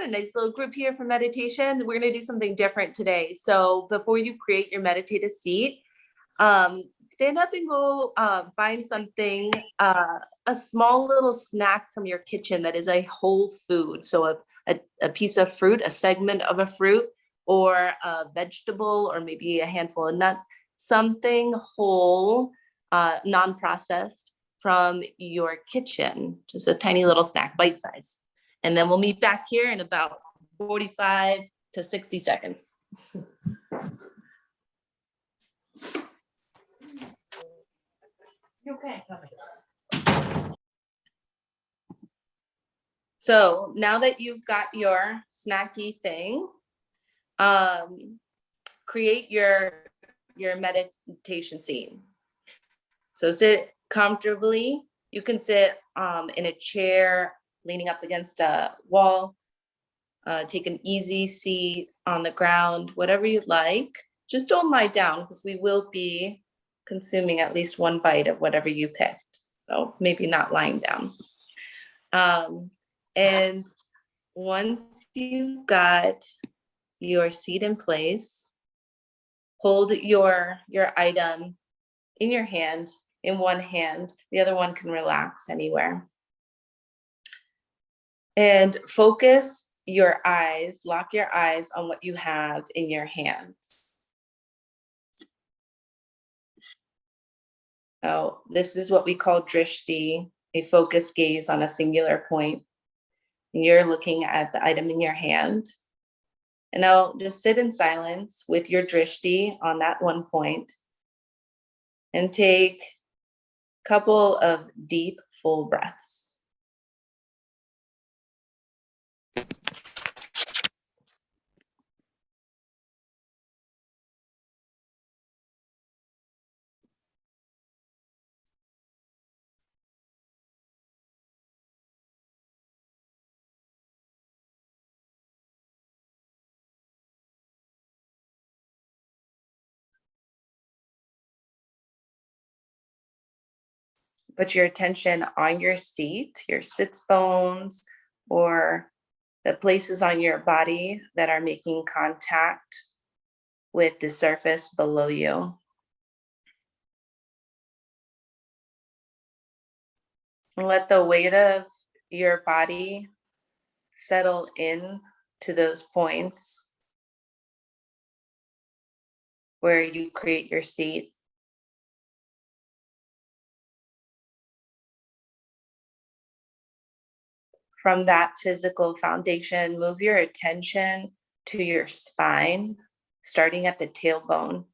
a nice little group here for meditation. We're going to do something different today. So before you create your meditative seat, stand up and go find something, a small little snack from your kitchen that is a whole food. So a piece of fruit, a segment of a fruit, or a vegetable, or maybe a handful of nuts, something whole, non-processed from your kitchen, just a tiny little snack, bite size. And then we'll meet back here in about 45 to 60 seconds. Okay. So now that you've got your snacky thing, create your meditation scene. So sit comfortably. You can sit in a chair, leaning up against a wall. Take an easy seat on the ground, whatever you like. Just don't lie down because we will be consuming at least one bite of whatever you picked. So maybe not lying down. And once you've got your seat in place, hold your item in your hand, in one hand. The other one can relax anywhere. And focus your eyes, lock your eyes on what you have in your hands. So this is what we call drishti, a focused gaze on a singular point. And you're looking at the item in your hand. And now just sit in silence with your drishti on that one point and take a couple of deep, full breaths. Put your attention on your seat, your sits bones, or the places on your body that are making contact with the surface below you. And let the weight of your body settle in to those points where you create your seat. From that physical foundation, move your attention to your spine, starting at the tailbone,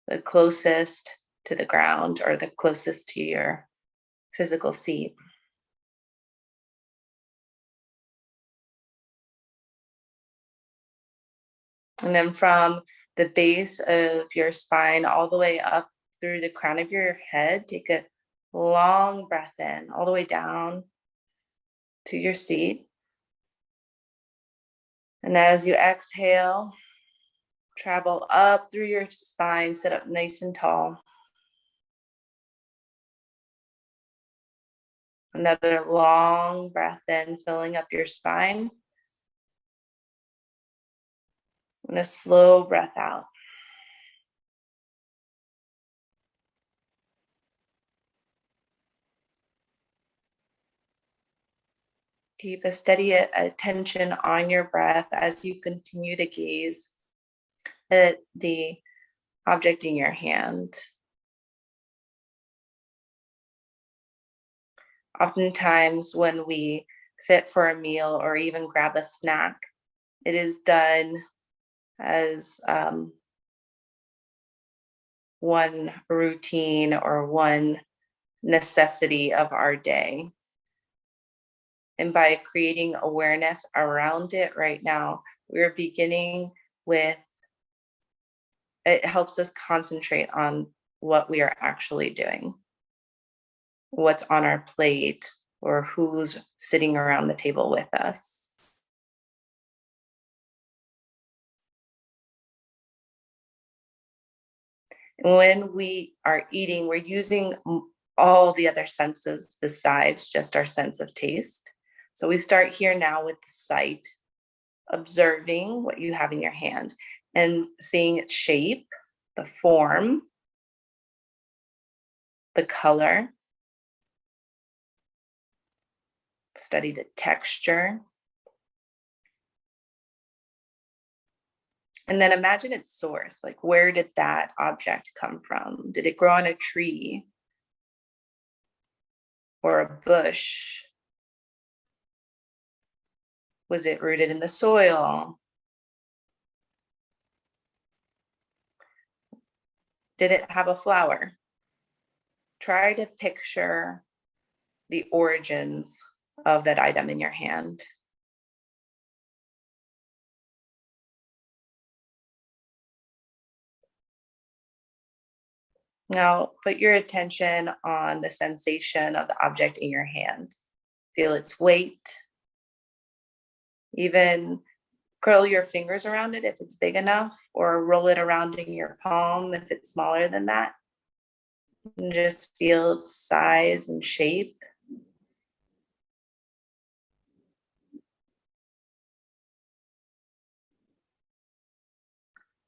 the closest to the ground or the closest to your physical seat. And then from the base of your spine all the way up through the crown of your head, take a long breath in, all the way down to your seat. And as you exhale, travel up through your spine, sit up nice and tall. Another long breath in, filling up your spine. And a slow breath out. Keep a steady attention on your breath as you continue to gaze at the object in your hand. Oftentimes when we sit for a meal or even grab a snack, it is done as one routine or one necessity of our day. And by creating awareness around it right now, we're beginning with, it helps us concentrate on what we are actually doing, what's on our plate, or who's sitting around the table with us. When we are eating, we're using all the other senses besides just our sense of taste. So we start here now with the sight. observing what you have in your hand and seeing its shape, the form, the color, study the texture. And then imagine its source. Like, where did that object come from? Did it grow on a tree or a bush? Was it rooted in the soil? Did it have a flower? Try to picture the origins of that item in your hand. Now, put your attention on the sensation of the object in your hand. Feel its weight. Even curl your fingers around it if it's big enough, or roll it around in your palm if it's smaller than that. And just feel its size and shape.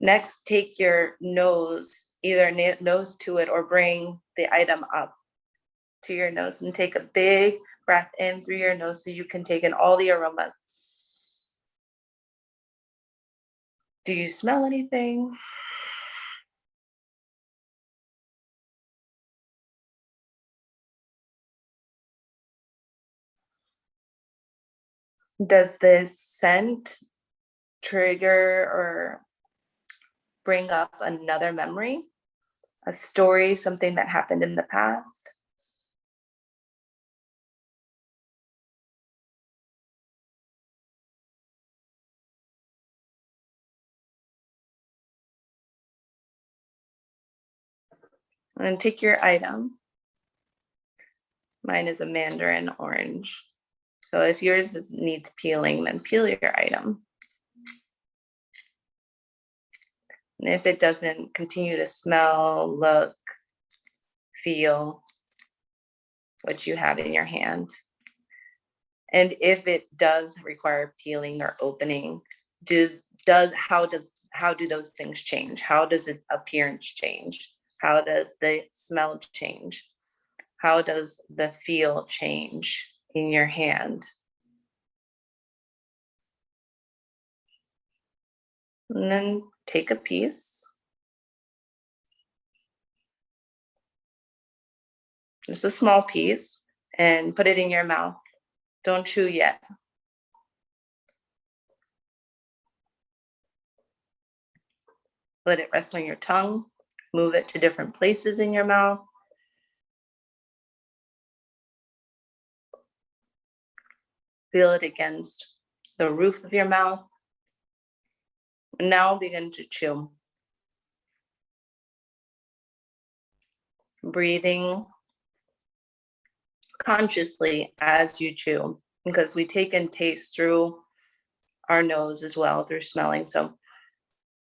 Next, take your nose, either nose to it or bring the item up to your nose and take a big breath in through your nose so you can take in all the aromas. Do you smell anything? Does this scent trigger or bring up another memory, a story, something that happened in the past? And then take your item. Mine is a mandarin orange. So if yours needs peeling, then peel your item. And if it doesn't, continue to smell, look, feel what you have in your hand. And if it does require peeling or opening, how do those things change? How does its appearance change? How does the smell change? How does the feel change in your hand? And then take a piece. Just a small piece, and put it in your mouth. Don't chew yet. Let it rest on your tongue. Move it to different places in your mouth. Feel it against the roof of your mouth. And now begin to chew. Breathing consciously as you chew, because we take in taste through our nose as well, through smelling. So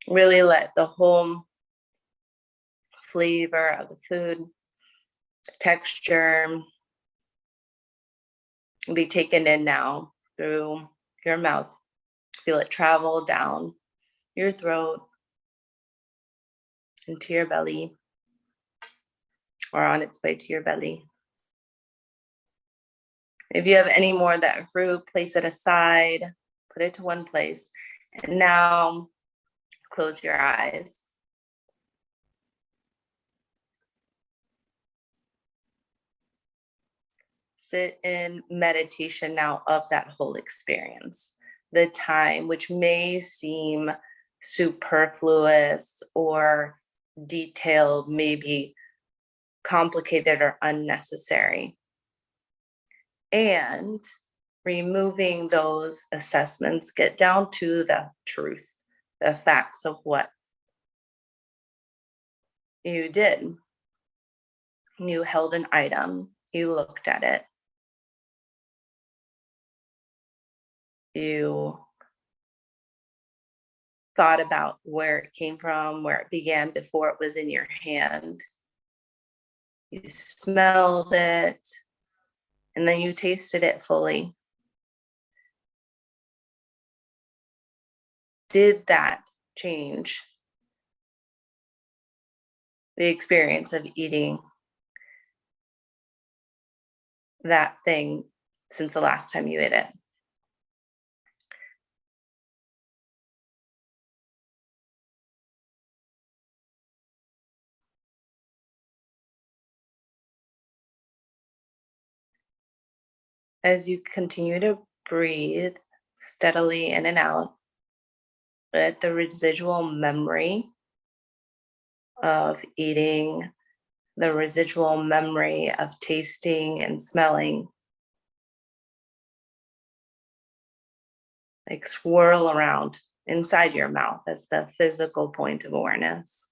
really let the whole flavor of the food, texture, be taken in now through your mouth. Feel it travel down your throat, into your belly, or on its way to your belly. If you have any more of that fruit, place it aside, put it to one place. And now close your eyes. Sit in meditation now of that whole experience. The time, which may seem superfluous or detailed, maybe complicated or unnecessary. And removing those assessments, get down to the truth, the facts of what you did. You held an item, you looked at it, you thought about where it came from, where it began before it was in your hand. You smelled it, and then you tasted it fully. did that change the experience of eating that thing since the last time you ate it? As you continue to breathe steadily in and out, let the residual memory of eating, the residual memory of tasting and smelling, like swirl around inside your mouth as the physical point of awareness.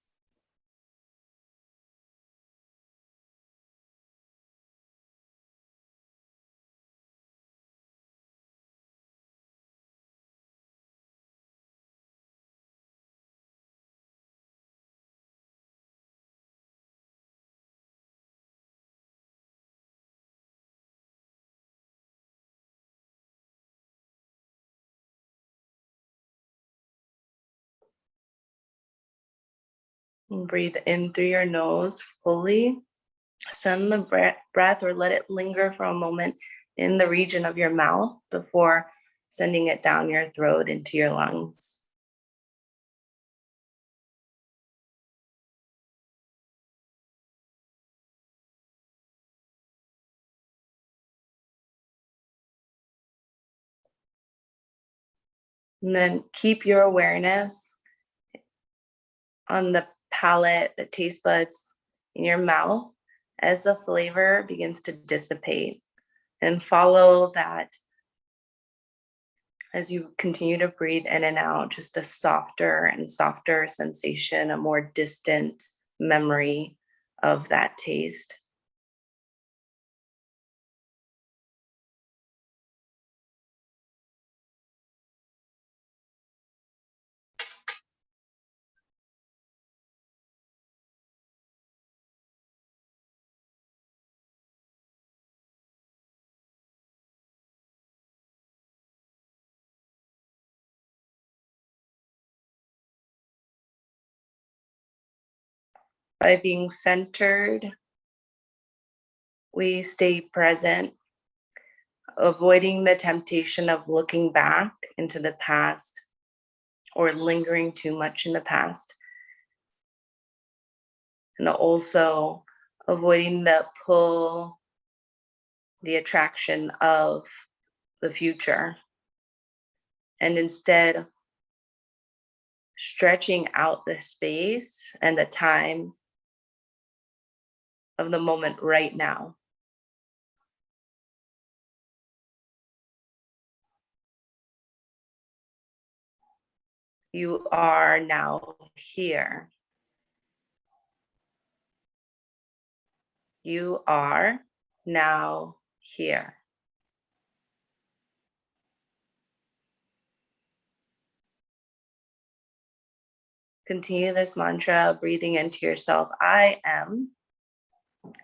And breathe in through your nose fully. Send the breath or let it linger for a moment in the region of your mouth before sending it down your throat into your lungs. And then keep your awareness on the palate, the taste buds in your mouth as the flavor begins to dissipate. And follow that as you continue to breathe in and out, just a softer and softer sensation, a more distant memory of that taste. By being centered, we stay present, avoiding the temptation of looking back into the past or lingering too much in the past. And also avoiding the pull, the attraction of the future. And instead, stretching out the space and the time of the moment right now. You are now here. You are now here. Continue this mantra, breathing into yourself. I am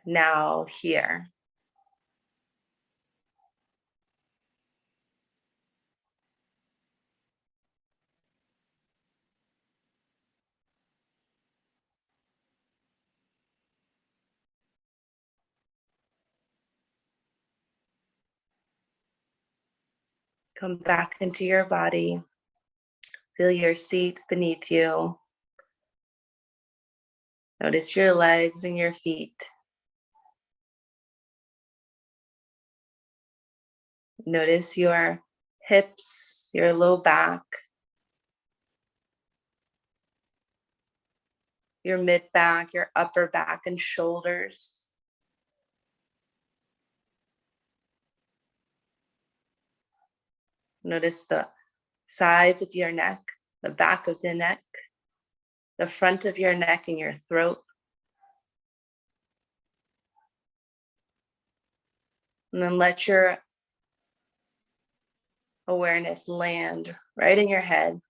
now here. Come back into your body. Feel your seat beneath you. Notice your legs and your feet. Notice your hips, your low back, your mid back, your upper back and shoulders. Notice the sides of your neck, the back of the neck, the front of your neck and your throat. And then let your awareness land right in your head,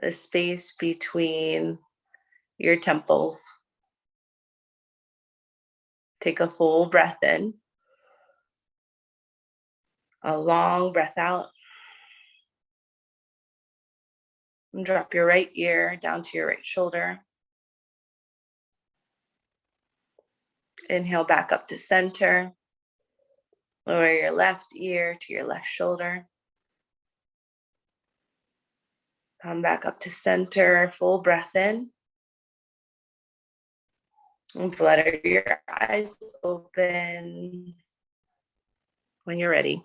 the space between your temples. Take a full breath in, a long breath out. And drop your right ear down to your right shoulder. Inhale back up to center. Lower your left ear to your left shoulder. Come back up to center, full breath in. And flutter your eyes open when you're ready.